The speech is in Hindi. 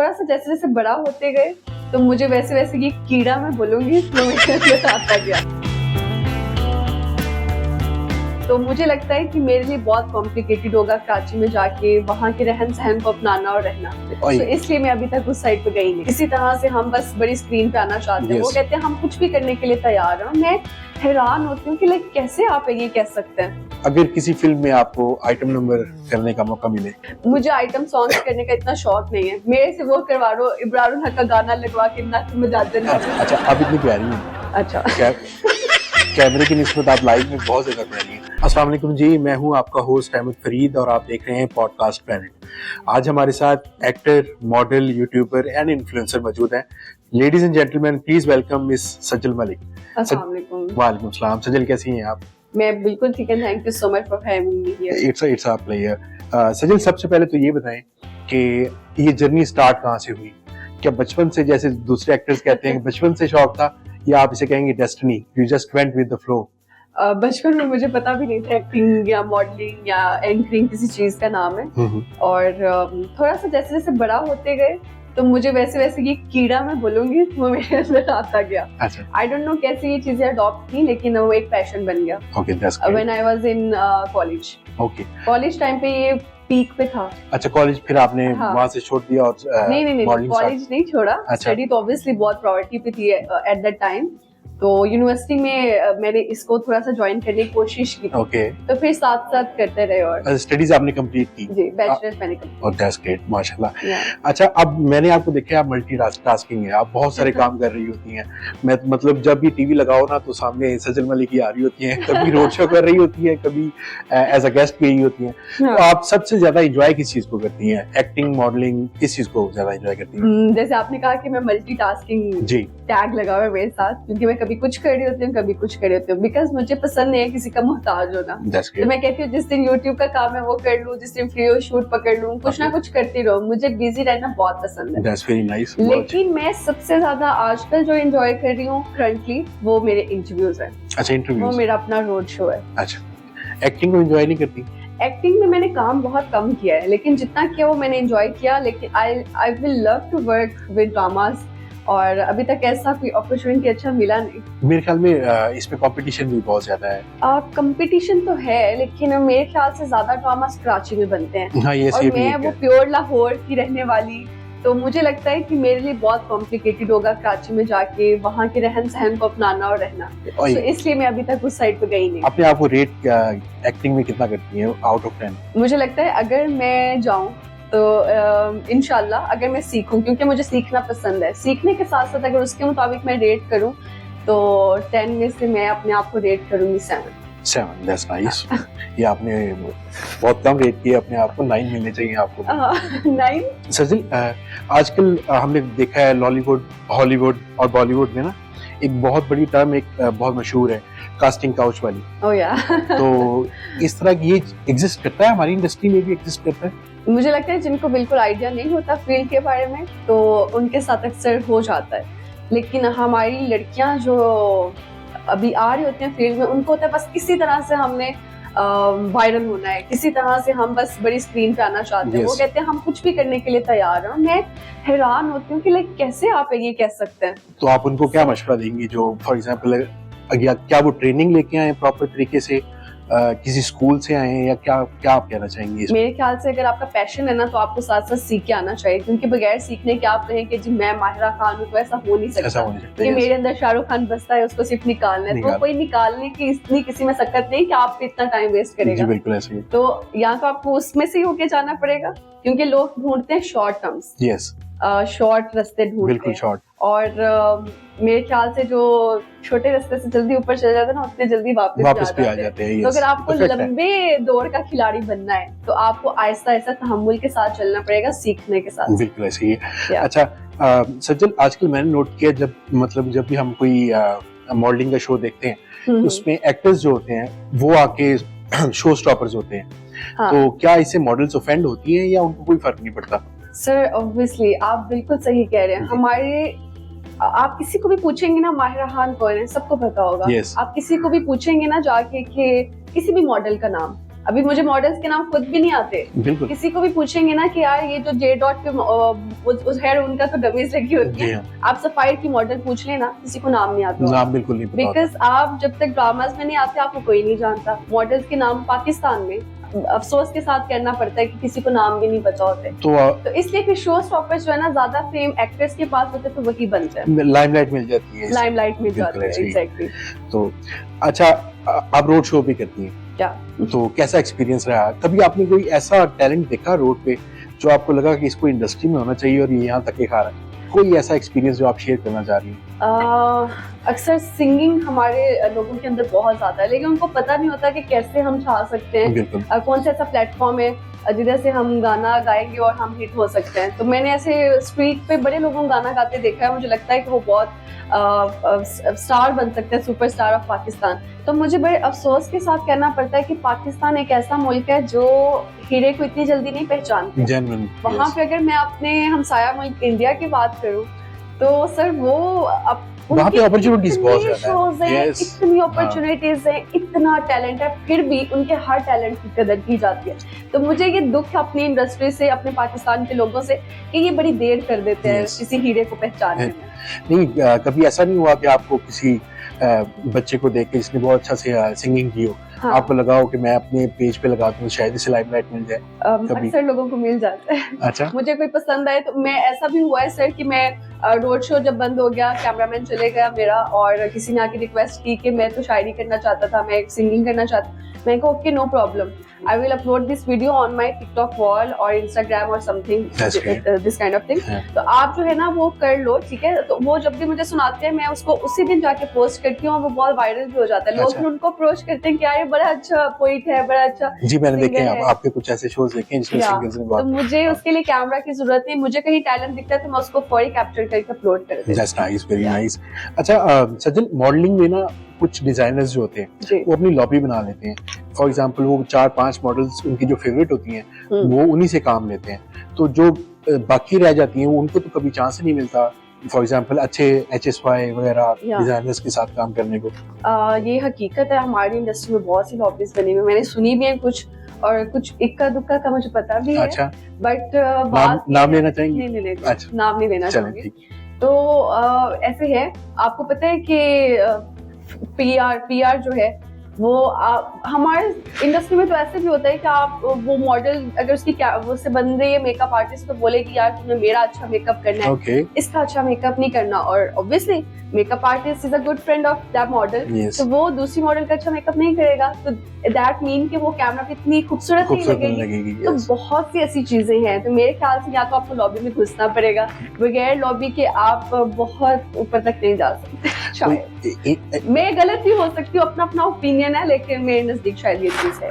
थोड़ा सा जैसे जैसे बड़ा होते गए तो मुझे वैसे वैसे ये कीड़ा मैं बोलूंगी वो मेरे अंदर आता गया। तो मुझे लगता है कि मेरे लिए बहुत कॉम्प्लिकेटेड होगा कराची में जाके वहाँ के रहन सहन को अपनाना और रहना। तो इसलिए मैं अभी तक उस साइड पे गई नहीं। इसी तरह से हम बस बड़ी स्क्रीन पे आना चाहते हैं। वो कहते हैं हम कुछ भी करने के लिए तैयार हैं। मैं हैरान होती हूँ कि लाइक कैसे आप ये कह सकते हैं। अगर किसी फिल्म में आपको आइटम नंबर करने का मौका मिले? मुझे आइटम सॉन्ग करने का इतना शौक नहीं है। मेरे से वो करवा लो इब्रारुल हक का गाना लगवा के नक में जाते हैं। अच्छा, आप इतनी प्यारी हैं। अच्छा, कैमरे की निस्बत आप लाइव में बहुत ज्यादा प्यारी हैं। अस्सलाम वालेकुम जी, मैं हूं आपका होस्ट अहमद फरीद और आप देख रहे हैं पॉडकास्ट प्लैनेट। आज हमारे साथ actor, model, YouTuber and influencer मौजूद हैं। Ladies and gentleman, please welcome miss Sajal Malik. अस्सलाम वालेकुम। वालेकुम सलाम। सजल, कैसी हैं आप? मैं बिल्कुल ठीक है, thank you so much for having me here. It's a pleasure. Sajal, सबसे पहले तो ये बताएं कि ये जर्नी स्टार्ट कहाँ से हुई? क्या बचपन से, जैसे दूसरे एक्टर्स कहते हैं बचपन से शौक था, या आप इसे कहेंगे destiny, you just went with the flow? बचपन में मुझे पता भी नहीं था एक्टिंग या मॉडलिंग या एंकरिंग किसी चीज का नाम है। और थोड़ा सा जैसे जैसे बड़ा होते गए तो मुझे वैसे वैसे ये कीड़ा मैं बोलूंगी वो मेरे अंदर आता गया। आई डोंट नो कैसे ये चीजें अडॉप्ट की, लेकिन वो एक पैशन बन गया। When I was in college. College time पे ये पीक पे था। अच्छा, कॉलेज फिर आपने वहां से छोड़ दिया? और नहीं, कॉलेज नहीं छोड़ा। स्टडी तो ऑब्वियसली बहुत प्रायोरिटी पे थी एट दैट टाइम। तो यूनिवर्सिटी में मैंने इसको थोड़ा सा ज्वाइन करने की कोशिश की। तो फिर साथ साथ करते रहे। और स्टडीज आपने कंप्लीट की? जी, बैचलर्स मैंने कंप्लीट। और दैट्स ग्रेट, माशाल्लाह। अच्छा, अब मैंने आपको देखा आप मल्टीटास्किंग है, आप बहुत सारे काम कर रही होती हैं। मैं मतलब जब भी टीवी लगाओ ना तो सामने सजल मलिक की आ रही होती हैं, कभी रोड शो कर रही होती है, कभी एज अ गेस्ट भी होती हैं। तो आप सबसे ज्यादा एंजॉय किस चीज को करती हैं? एक्टिंग, मॉडलिंग, किस चीज को ज्यादा एंजॉय करती हैं? जैसे आपने कहा कि मैं मल्टीटास्किंग जी टैग लगा हुआ है मेरे साथ, क्योंकि मैं कभी कुछ कर रही होती हूँ कभी कुछ कर रही होती हूँ, बिकॉज मुझे पसंद नहीं है किसी का मोहताज होना। तो मैं कहती हूँ जिस दिन यूट्यूब का काम है वो कर लूँ, जिस दिन फ्री हो शूट पकड़ लूँ, कुछ ना कुछ करती रहूँ। मुझे बिजी रहना बहुत पसंद है। That's very nice. लेकिन मैं सबसे ज्यादा आजकल जो एंजॉय कर रही हूँ करंटली वो मेरे इंटरव्यूज है। अच्छा, इंटरव्यूज। वो मेरा अपना रोड शो है। अच्छा, एक्टिंग को एंजॉय नहीं करती? एक्टिंग में मैंने काम बहुत कम किया है, लेकिन जितना किया वो मैंने एंजॉय किया। लेकिन I will love to work with dramas, और अभी तक ऐसा कोई अपॉर्चुनिटी अच्छा मिला नहीं। मेरे ख्याल में इसमें कंपटीशन भी बहुत ज्यादा है। कंपटीशन तो है, लेकिन मेरे ख्याल से ज्यादा ड्रामास कराची में बनते हैं। हाँ, ये और मैं वो प्योर लाहौर की रहने वाली, तो मुझे लगता है कि मेरे लिए बहुत कॉम्प्लिकेटेड होगा कराची में जाके वहाँ के रहन सहन को अपनाना और रहना। तो इसलिए मैं अभी तक उस साइड पे गई नहीं। अपने आप को रेट एक्टिंग में कितना करती हैं आउट ऑफ 10? मुझे लगता है अगर मैं जाऊँ तो इंशाल्लाह, अगर मैं सीखूं, क्योंकि मुझे सीखना पसंद है, सीखने के साथ साथ अगर उसके मुताबिक मैं रेट करूं तो 10 में से मैं अपने आप को रेट करूंगी 7। That's nice. ये आपने बहुत कम रेट किया अपने आप को, 9 मिलने चाहिए आपको। 9। सजल, आजकल हमने देखा है लॉलीवुड, हॉलीवुड और बॉलीवुड में ना एक बहुत बड़ी टर्म एक बहुत मशहूर है, कास्टिंग काउच वाली। तो इस तरह की ये एग्जिस्ट करता है, हमारी इंडस्ट्री में भी एग्जिस्ट करता है। मुझे लगता है जिनको बिल्कुल आइडिया नहीं होता फील्ड के बारे में तो उनके साथ अक्सर हो जाता है, लेकिन हमारी लड़कियां जो अभी आ रही होती हैं फील्ड में, उनको होता है बस किसी तरह से हमने वायरल होना है, किसी तरह से हम बस बड़ी स्क्रीन पे आना चाहते हैं। वो कहते हैं हम कुछ भी करने के लिए तैयार हैं। मैं हैरान होती हूँ कि लाइक कैसे आप ये कह सकते हैं। तो आप उनको क्या मशवरा देंगी जो फॉर एग्जाम्पल क्या वो ट्रेनिंग लेके आए प्रॉपर तरीके से, किसी स्कूल से आए हैं, या क्या आप कहना चाहेंगे? मेरे ख्याल से अगर आपका पैशन है ना तो आपको साथ साथ सीख के आना चाहिए, क्योंकि बगैर सीखने के आप कहें कि जी मैं माहिरा खान हूँ तो ऐसा हो नहीं सकता। कि मेरे अंदर शाहरुख खान बसता है, उसको सिर्फ निकालना है। तो कोई निकालने की इतनी किसी में सकत नहीं कि आप इतना टाइम वेस्ट करेगा। जी बिल्कुल ऐसे ही। तो यहाँ तो आपको उसमें से ही होके जाना पड़ेगा, क्योंकि लोग ढूंढते हैं शॉर्ट टर्म्स। यस, शॉर्ट रास्ते ढूंढते हैं। और मेरे ख्याल से जो छोटे रास्ते से जल्दी ऊपर चले जाते हैं ना, उतने जल्दी वापस भी आ जाते हैं। तो अगर आपको लंबे दौर का खिलाड़ी बनना है तो आपको आहिस्ता आहिस्ता तहम्मुल के साथ चलना पड़ेगा, सीखने के साथ। बिल्कुल ऐसे ही है। अच्छा सज्जल, आजकल मैंने नोट किया जब भी हम कोई मॉडलिंग का शो देखते हैं उसमें एक्टर्स जो होते हैं वो आके शो स्टॉपर्स होते हैं। तो क्या इससे मॉडल्स ऑफेंड होती हैं या उनको कोई फर्क नहीं पड़ता? सर ऑब्वियसली आप बिल्कुल सही कह रहे हैं। हमारे आप किसी को भी पूछेंगे ना माहिरा खान कौन है, सबको पता होगा। आप किसी को भी पूछेंगे ना जाके कि किसी भी मॉडल का नाम, अभी मुझे मॉडल्स के नाम खुद भी नहीं आते। बिल्कुल। किसी को भी पूछेंगे ना कि यार ये जो जे डॉट पे उस हेयर उनका तो डमीज लगी होती है, आप सफायर की मॉडल पूछ लेना, किसी को नाम नहीं आता, नाम बिल्कुल नहीं पता। बिकॉज आप जब तक ड्रामास में नहीं आते आपको कोई नहीं जानता। मॉडल्स के नाम पाकिस्तान में अफसोस के साथ कहना पड़ता है कि किसी को नाम भी नहीं पता होते, तो इसलिए फिर शो स्टॉपर्स जो है ना ज्यादा फेम एक्ट्रेस के पास होते तो वही बनते हैं, लाइमलाइट मिल जाती है, लाइमलाइट मिल जाती है। एग्जैक्टली। तो अच्छा, आप रोड शो भी करती हैं क्या, तो कैसा एक्सपीरियंस रहा? कभी आपने कोई ऐसा टैलेंट देखा रोड पे जो आपको लगा कि इसको इंडस्ट्री में होना चाहिए और ये यहाँ तक के खा रहा है? कोई ऐसा एक्सपीरियंस जो आप शेयर करना चाह रही हैं? अक्सर सिंगिंग हमारे लोगों के अंदर बहुत ज्यादा है, लेकिन उनको पता नहीं होता कि कैसे हम छा सकते हैं, कौन सा ऐसा प्लेटफॉर्म है जिधर से हम गाना गाएंगे और हम हिट हो सकते हैं। तो मैंने ऐसे स्ट्रीट पे बड़े लोगों को गाना गाते देखा है, मुझे लगता है कि वो बहुत स्टार बन सकते हैं, सुपरस्टार ऑफ पाकिस्तान। तो मुझे बड़े अफसोस के साथ कहना पड़ता है कि पाकिस्तान एक ऐसा मुल्क है जो हीरे को इतनी जल्दी नहीं पहचानते। वहाँ पे अगर मैं अपने हमसाया मुल्क इंडिया की बात करूँ तो सर वो वहाँ पे अपॉर्चुनिटीज बहुत ज्यादा है, इतनी अपॉर्चुनिटीज है, इतना टैलेंट है, फिर भी उनके हर टैलेंट की कदर की जाती है। तो मुझे ये दुख है अपनी इंडस्ट्री से, अपने पाकिस्तान के लोगों से, कि ये बड़ी देर कर देते हैं किसी हीरे को पहचानने में। नहीं, कभी ऐसा नहीं हुआ कि आपको किसी बच्चे को देख के जिसने बहुत अच्छा से सिंगिंग की हो, हाँ, आपको लगा हो कि मैं अपने पेज पे लगा दूं शायद इसे लाइमलाइट मिल जाए? अक्सर लोगों को मिल जाता है। अच्छा। मुझे कोई पसंद आए तो मैं, ऐसा भी हुआ है सर कि मैं रोड शो जब बंद हो गया, कैमरामैन चले गया मेरा, और किसी ने आके रिक्वेस्ट की कि मैं तो शायरी करना चाहता था, मैं सिंगिंग करना चाहता, मैं कहा okay no problem, I will upload this video on my TikTok wall और इंस्टाग्राम और something this kind of thing. तो आप जो है ना वो कर लो, ठीक है। तो वो जब भी मुझे सुनाते हैं मैं उसको उसी दिन जाके पोस्ट करती हूँ और वो बहुत वायरल भी हो जाता है। लोग फिर उनको अप्रोच करते हैं कि यार ये बड़ा अच्छा पोइट है, बड़ा अच्छा। जी मैंने देखे हैं, आपके कुछ ऐसे शोज देखे हैं जिसमें सिंगर्स ने तो मुझे उसके लिए कैमरा की जरूरत नहीं, मुझे कहीं टैलेंट दिखता है तो मैं उसको फौरी कैप्चर करके अपलोड कर देती हूँ। That's nice, very nice. अच्छा सजल, मॉडलिंग में ना कुछ डिजाइनर्स जो होते हैं वो अपनी लॉबी बना लेते हैं। फॉर एग्जांपल वो 4-5 मॉडल्स उनकी जो फेवरेट होती हैं वो उन्हीं से काम लेते हैं, तो जो बाकी रह जाती हैं उनको तो कभी चांस नहीं मिलता फॉर एग्जांपल अच्छे HSY वगैरह डिजाइनर्स के साथ काम करने को। ये हकीकत है, हमारी इंडस्ट्री में बहुत सी लॉबीज बनी हुई, मैंने सुनी भी है कुछ, और कुछ इक्का दुक्का का मुझे पता भी है। अच्छा। बट नाम लेना चाहेंगे? नहीं, अच्छा, नाम नहीं लेना चाहूंगी। तो ऐसे है, आपको पता है कि PR जो है वो हमारे इंडस्ट्री में तो ऐसे भी होता है कि आप वो मॉडल अगर उसकी वो से बन रही है मेकअप आर्टिस्ट तो बोलेगी यार तुम्हें मेरा अच्छा मेकअप करना है, इसका अच्छा मेकअप नहीं करना, और obviously makeup artist is a good friend of that model, तो वो दूसरी मॉडल का अच्छा मेकअप नहीं करेगा, तो दैट मीन कि वो कैमरा पे इतनी खूबसूरत नहीं लगेगी। तो बहुत सी ऐसी चीजें हैं, तो मेरे ख्याल से या तो आपको लॉबी में घुसना पड़ेगा, बगैर लॉबी के आप बहुत ऊपर तक नहीं जा सकते। शायद मैं गलत भी हो सकती हूँ, अपना अपना ओपिनियन है, लेकिन मेरे नजदीक शायद ये चीज है।